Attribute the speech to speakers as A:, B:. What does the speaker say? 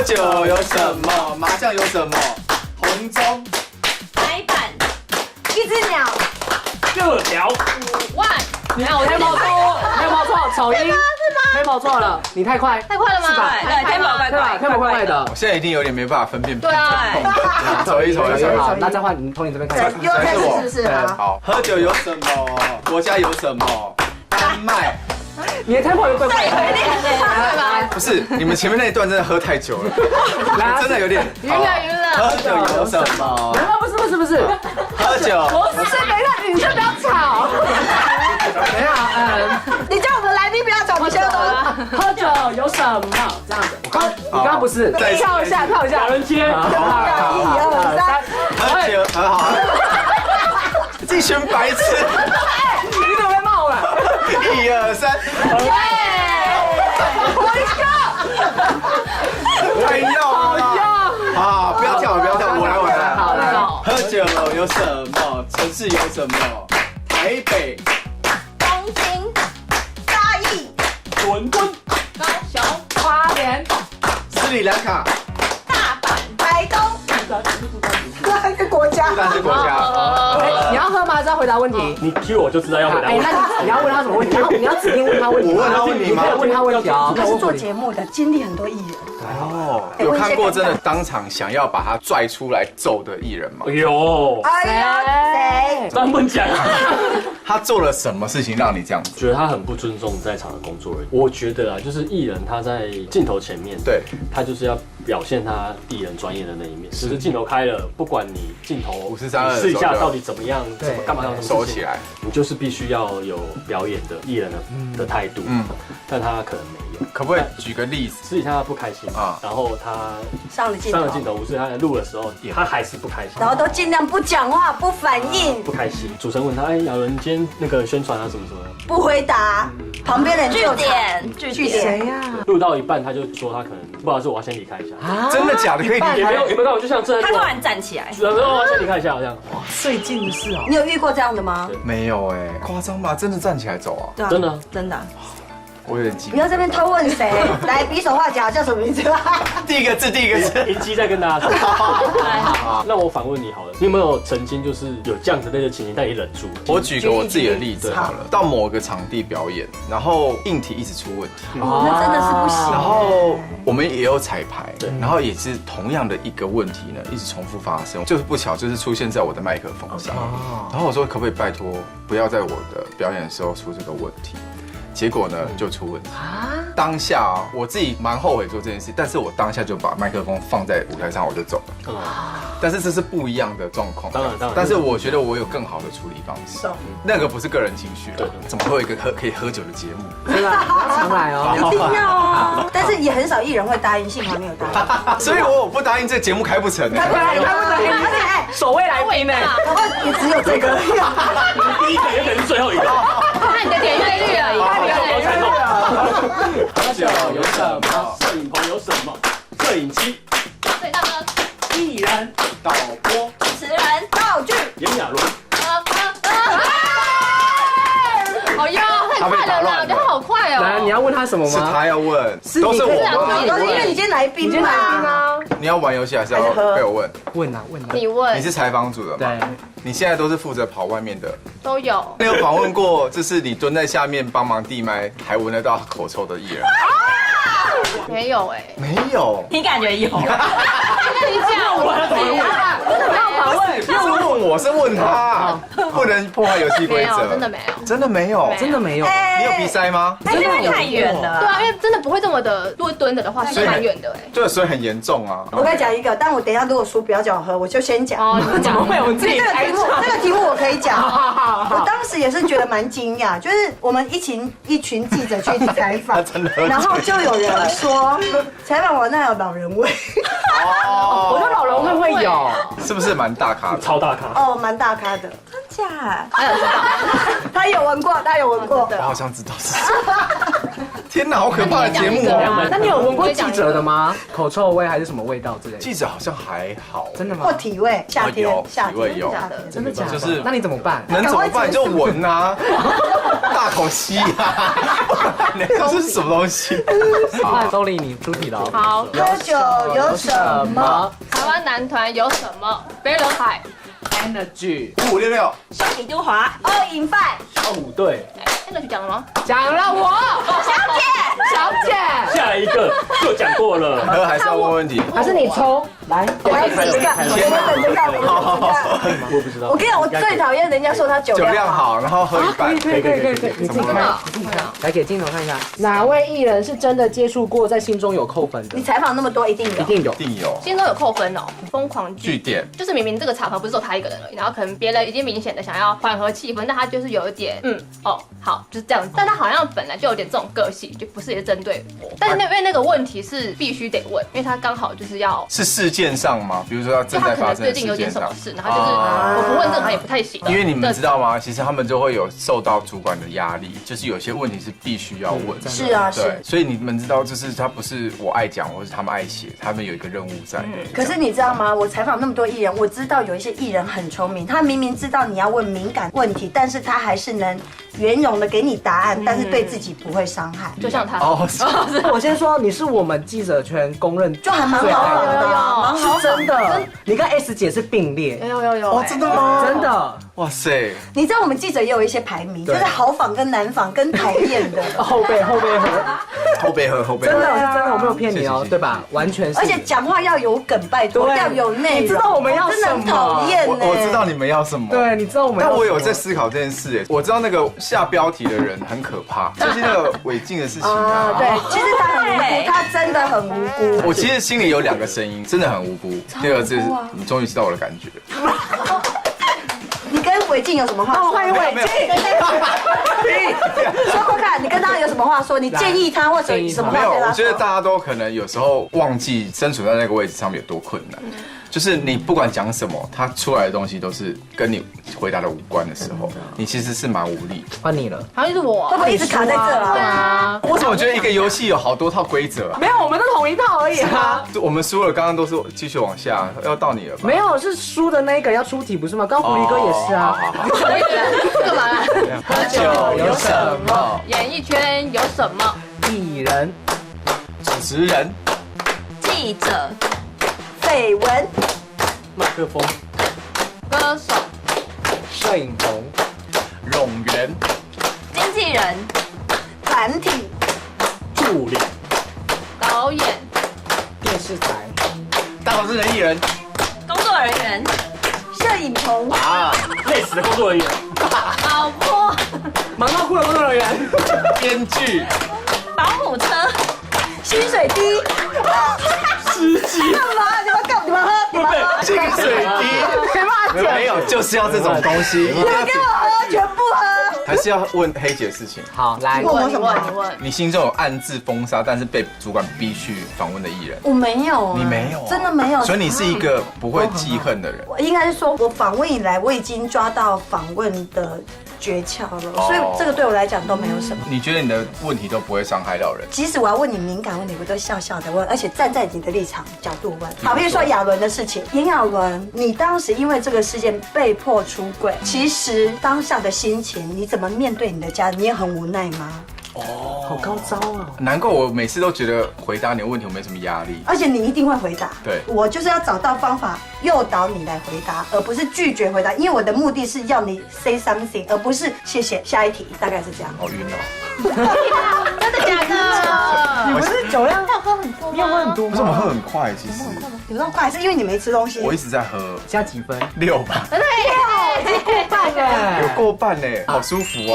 A: 酒有什么？麻将有什么？红中。
B: 白板。
C: 一只鸟。
D: 各条。
B: 5万。
E: 你看我黑毛错，黑毛错，草音。黑毛错了，你太快。
B: 太快了吗？
E: 是吧？
B: 对，太
E: 快快的。
A: 我现在已经有点没办法分辨。
B: 对啊。
A: 走一。
E: 好，那再换你从你这边开始。
C: 又开始是不是？
A: 好，喝酒有什么？国家有什么？丹麦。
E: 你的 tempo 又怪怪的。
A: 不是，你们前面那一段真的喝太久了，真的有点
B: 晕了。
A: 喝酒有什么？
E: 不是。
A: 喝酒。
E: 不是，等一下，你先不要吵。等一下，
C: 你叫我们来宾不要吵，我现在都。
E: 喝酒有什么？这样子，你刚刚不是跳一下，
D: 两人接。
C: 1、2、3。
A: 喝酒很好。这群白痴。
E: 你怎么会骂我们
A: ？1、2、3。太要了。啊！不要跳，我来。
E: 好来。
A: 喝酒有什么？城市有什么？台北、
B: 东京、
C: 嘉义、
D: 伦敦、
B: 高雄、
E: 花莲、
A: 斯里兰卡、
B: 大阪、
C: 台东。那个国家。
A: 不但是国家。
E: 你要喝吗？还是要回答问题？
D: 你 Q 我就知道要回答。
E: 那你要问他什么问题？你要指定问他问题。
A: 我问他问题吗？
E: 你可以问他问题啊。
C: 他是做节目的，经历很多艺人。
A: 有看过真的当场想要把他拽出来揍的艺人吗？
D: 有。
C: 哎呀，谁？
D: 当然不能讲。
A: 他做了什么事情让你这样子？
D: 觉得他很不尊重在场的工作人员。我觉得啊，就是艺人他在镜头前面，
A: 对，
D: 他就是要表现他艺人专业的那一面。只是镜头开了，不管你镜头
A: 542
D: 试一下到底怎么样，怎么干嘛
A: 收起来，
D: 你就是必须要有表演的艺人的态度。但他可能没有。
A: 可不可以举个例子？
D: 私底下他不开心啊，然后他
C: 上了镜头，
D: 不是他在录的时候，他还是不开心，
C: 然后都尽量不讲话、不反应、
D: 不开心。主持人问他，哎，雅伦今天那个宣传啊什么什么，
C: 不回答，旁边人就
B: 据点。
C: 谁呀？
D: 录到一半他就说他可能不好意思，我要先离开一下。
A: 真的假的？可以
D: 也没有看我就像这，
B: 他突然站起来，
D: 然后我要先离开一下，这样。
E: 最近的事哦。
C: 你有遇过这样的吗？
A: 没有哎，夸张吧？真的站起来走啊？
C: 对啊，
D: 真的
C: 真的。
A: 我有点急。
C: 不要这边偷问谁，来比手画脚，叫什么名字？
A: 第一个字。
D: 银基再跟大家说。那我反问你好了，你有没有曾经就是有这样子类的情形，但你忍住？
A: 我举个我自己的例子好了，到某个场地表演，然后硬体一直出问题，
C: 那真的是不行。
A: 然后我们也有彩排，对，然后也是同样的一个问题呢，一直重复发生，就是不巧就是出现在我的麦克风上，然后我说可不可以拜托不要在我的表演的时候出这个问题。结果呢就出问题啊！当下啊，我自己蛮后悔做这件事，但是我当下就把麦克风放在舞台上，我就走了。但是这是不一样的状况，
D: 当然。
A: 但是我觉得我有更好的处理方式，那个不是个人情绪，怎么会有一个可以喝酒的节目？
E: 真的，常来哦，
C: 一定要哦。但是也很少艺人会答应，幸好没有答应。
A: 所以我不答应这节目开不成。
C: 开不成，而且
E: 首位来宾呢，
C: 也只有这个。
D: 第一个也可能是最后一个。
B: 看你的点阅率而已。
D: 喝酒有什么？摄影棚有什么？摄影机、
B: 最大的
E: 艺人、
A: 导播、
B: 主持人、
C: 道具、
D: 炎亚纶。
B: 好呀，太快了啦！我觉得他好快哦。
E: 来，你要问他什么吗？
A: 是他要问，都是
C: 都是
A: 我。
C: 因为你今天来宾嘛。
A: 你要玩游戏还是要被我问？
E: 问啊。
B: 你问。
A: 你是采访组的吗？
E: 对。
A: 你现在都是负责跑外面的。
B: 都有。
A: 你有访问过，就是你蹲在下面帮忙递麦，还闻得到口臭的艺人？
B: 没有哎。
A: 没有。
B: 你感觉有？那你讲我怎么问？真的没有访问。
A: 不是问我，是问他，不能破坏游戏规则。
B: 真的没有。
A: 真的没有。
E: 真的没有。
A: 你有鼻塞吗？
B: 真的太远了。对啊，因为真的不会这么的，如果蹲着的话是蛮远的哎。
A: 对，所以很严重啊。
C: 我跟你讲一个，但我等一下如果输不要叫我喝，我就先讲。
B: 哦，你
E: 怎么会有自己开场？
C: 这个题目我可以讲。我当时也是觉得蛮惊讶，就是我们一群记者去采访，然后就有人说采访完那有老人味。
E: 哦，我说老人会有，
A: 是不是蛮大咖的？
D: 超大咖
C: 哦，蛮大咖的，
B: 真假？
C: 他有闻过，他有闻过。
A: 我好像知道是谁。天哪，好可怕的节目哦！
E: 那你有闻过记者的吗？口臭味还是什么味道之类的？
A: 记者好像还好，
E: 真的吗
C: 或？体味，夏天
A: 有
C: 夏
A: 体味有
C: 天假的。
E: 真的假的？
A: 就是
E: 那你怎么办？
A: 能怎么办？就闻啊，大口吸啊！这是什么东西？
E: 那周丽你出题了。
B: 好，
C: 喝酒有什么？
B: 台湾男团有什么？飞轮海、
E: ？Energy
A: 5566，
C: 兄弟丢华、二饮饭、
E: 小虎队
B: 那个去讲了吗？
E: 讲了我小姐，
D: 下一个就讲过了。
A: 喝还是要问问题？
E: 还是你抽来？
C: 我要自己干，我等着干，我
D: 我不知道。
C: 我跟你讲，我最讨厌人家说他酒
A: 酒
C: 量好。
A: 量好，然后喝一半。
E: 可以，你自己看，来给镜头看一下，哪位艺人是真的接触过，在心中有扣分的
C: 你？采访那么多，一定有。
E: 一定有
A: 一。定有
B: 心中有扣分哦，疯狂
A: 据点。
B: 就是明明这个场合不是只有他一个人而已，然后可能别人已经明显的想要缓和气氛，但他就是有一点好就是这样子，但他好像本来就有点这种个性，就不是也是针对我，但是因为那个问题是必须得问，因为他刚好就是要。
A: 是事件上吗？比如说他
B: 就他可能
A: 正在发生的
B: 最近有
A: 事件上。
B: 点什么事，然后就是我不问这个他也不太行。
A: 因为你们知道吗？其实他们就会有受到主管的压力，就是有些问题是必须要问。
C: 是啊，
A: 对
C: 是。，
A: 所以你们知道，就是他不是我爱讲，或是他们爱写，他们有一个任务在。
C: 可是你知道吗？我采访那么多艺人，我知道有一些艺人很聪明，他明明知道你要问敏感问题，但是他还是能圆融的给你答案，但是对自己不会伤害，
B: 就像他
A: 哦，是
E: 我先说，你是我们记者圈公认
C: 就还蛮好访的啊，蛮好
E: 是真
C: 访。
E: 的。你跟 S 姐是并列，
B: 有
A: 哦，真的吗？
E: 真的。
A: 哇塞！
C: 你知道我们记者也有一些排名，就是好访跟难访跟讨厌的。
E: 后背和，
A: 后背喝，后背
E: 真
A: 喝。
E: 的是真的，我没有骗你哦
A: 谢谢，
E: 对吧？完全是。
C: 而且讲话要有梗，拜托，
E: 对
C: 要有内容。
E: 你知道我们要
C: 真的很
E: 什么
C: 讨厌呢。
A: 我知道你们要什么。
E: 对，你知道我们要什么。
A: 但我有在思考这件事，哎，我知道那个下标题的人很可怕，就是那个违禁的事情啊。
C: 对，其实他很无辜，他真的很无辜。
A: 我其实心里有两个声音，真的很无辜。第二个就是你终于知道我的感觉。
C: 你跟韦静有什么话说？
E: 欢迎韦静。
C: 说说看，你跟他有什么话说？你建议他或者什么
A: 没有，
C: 话对他说？
A: 我觉得大家都可能有时候忘记身处在那个位置上面有多困难。就是你不管讲什么，他出来的东西都是跟你回答的无关的时候，你其实是蛮无力。
E: 换你了。
B: 好像就是我
C: 会不会一直卡在这
B: 对
C: 啊？
B: 啊，
A: 为什么我觉得一个游戏有好多套规则啊？
E: 没有，我们都同一套而已啊。
A: 我们输了，刚刚都是继续往下，要到你了吧？
E: 没有，是输的那个要出题不是吗？刚狐狸哥也是啊。
A: 好好好
B: 我也觉得干嘛啦？
A: 喝酒有什么？
B: 演艺圈有什么？
E: 艺人、
A: 主持人、
B: 记者、
C: 绯闻、
D: 麦克风、
B: 歌手、
E: 摄影棚、
A: 冗员、
B: 经纪人、
C: 团体、
D: 助理、
B: 导演、
E: 电视台、
A: 当事人艺人
B: 工作人员、
C: 摄影棚、
A: 啊，
D: 累死的工作人员、
B: 老婆、
E: 忙到哭的工作人员、
A: 编剧、
B: 保姆车、
C: 薪水低。
D: 司机。
C: 干嘛？你们干？你们喝？你们喝？
A: 薪水低，没有，就是要这种东西，
C: 你们给我喝，全部喝。
A: 还是要问黑姐的事情。
E: 好，来，
C: 问我什么？
B: 你问，
A: 你心中有暗自封杀，但是被主管逼去访问的艺人，
C: 我没有，
A: 你没有啊，
C: 真的没有。
A: 所以你是一个不会记恨的人。
C: 我应该是说，我访问以来，我已经抓到访问的诀窍了，所以这个对我来讲都没有什么。
A: 你觉得你的问题都不会伤害到人？
C: 即使我要问你敏感问题，我都笑笑的问，而且站在你的立场角度问。好，比如说亚伦的事情，炎亚纶，你当时因为这个事件被迫出柜，其实当下的心情，你怎么面对你的家人？你也很无奈吗？
E: 好高招啊！
A: 难怪我每次都觉得回答你的问题我没什么压力。
C: 而且你一定会回答。
A: 对
C: 我就是要找到方法诱导你来回答，而不是拒绝回答。因为我的目的是要你 say something， 而不是谢谢下一题，大概是这样。
A: 好晕哦！
B: 真的假的？
E: 你不是酒量，
B: 喝很多
E: 你有喝很多
A: 不是我
E: 吗？
A: 喝很快，其实
C: 有那么快，是因为你没吃东西。
A: 我一直在喝
E: 加几分？
A: 6吧，
E: 半哎
A: 有，过半嘞，好舒服哦。